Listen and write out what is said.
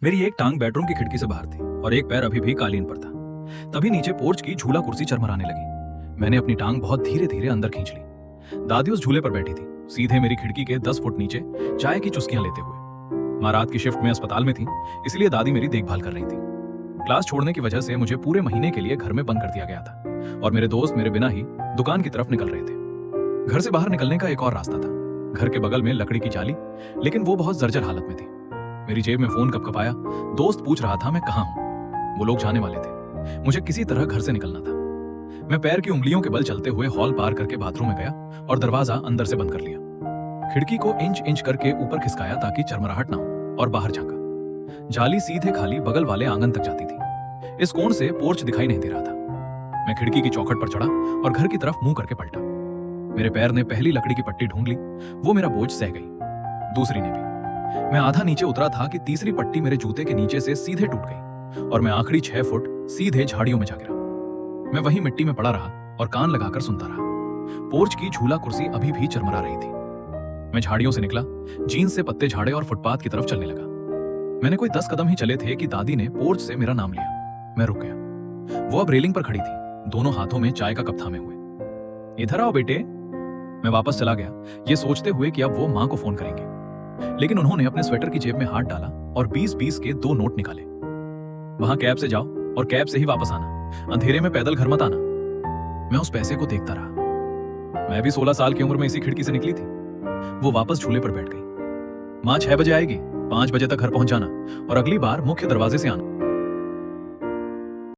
मेरी एक टांग बेडरूम की खिड़की से बाहर थी और एक पैर अभी भी कालीन पर था। तभी नीचे पोर्च की झूला कुर्सी चरमराने लगी। मैंने अपनी टांग बहुत धीरे धीरे अंदर खींच ली। दादी उस झूले पर बैठी थी, सीधे मेरी खिड़की के 10 फुट नीचे, चाय की चुस्कियां लेते हुए। माँ रात की शिफ्ट में अस्पताल में थी, इसलिए दादी मेरी देखभाल कर रही थी। क्लास छोड़ने की वजह से मुझे पूरे महीने के लिए घर में बंद कर दिया गया था और मेरे दोस्त मेरे बिना ही दुकान की तरफ निकल रहे थे। घर से बाहर निकलने का एक और रास्ता था, घर के बगल में लकड़ी की जाली, लेकिन वो बहुत जर्जर हालत में थी। मेरी जेब में फोन कपकपाया। दोस्त पूछ रहा था मैं कहाँ हूँ। वो लोग जाने वाले थे, मुझे किसी तरह घर से निकलना था। मैं पैर की उंगलियों के बल चलते हुए हॉल पार करके बाथरूम में गया और दरवाजा अंदर से बंद कर लिया। खिड़की को इंच इंच करके ऊपर खिसकाया ताकि चरमराहट ना हो और बाहर झांका। जाली सीधे खाली बगल वाले आंगन तक जाती थी। इस कोण से पोर्च दिखाई नहीं दे रहा था। मैं खिड़की की चौखट पर चढ़ा और घर की तरफ मुंह करके पलटा। मेरे पैर ने पहली लकड़ी की पट्टी ढूंढ ली, वो मेरा बोझ सह गई। दूसरी ने भी। मैं आधा नीचे उतरा था कि तीसरी पट्टी मेरे जूते के नीचे से सीधे टूट गई और मैं आखिरी 6 फुट सीधे झाड़ियों में जा गिरा। मैं वहीं मिट्टी में पड़ा रहा और कान लगाकर सुनता रहा। पोर्च की झूला कुर्सी अभी भी चरमरा रही थी। मैं झाड़ियों से निकला, जीन्स से पत्ते झाड़े और फुटपाथ की तरफ चलने लगा। मैंने कोई 10 कदम ही चले थे कि दादी ने पोर्च से मेरा नाम लिया। मैं रुक गया। वो अब रेलिंग पर खड़ी थी, दोनों हाथों में चाय का कप थामे हुए। इधर आओ बेटे। मैं वापस चला गया, ये सोचते हुए कि अब वो माँ को फोन करेंगे, लेकिन उन्होंने अपने स्वेटर की जेब में हाथ डाला और 20-20 के 2 नोट निकाले। वहां कैब से जाओ और कैब से ही वापस आना, अंधेरे में पैदल घर मत आना। मैं उस पैसे को देखता रहा। मैं भी 16 साल की उम्र में इसी खिड़की से निकली थी। वो वापस झूले पर बैठ गई। माँ 6 बजे आएगी, 5 बजे तक घर पहुंच जाना और अगली बार मुख्य दरवाजे से आना।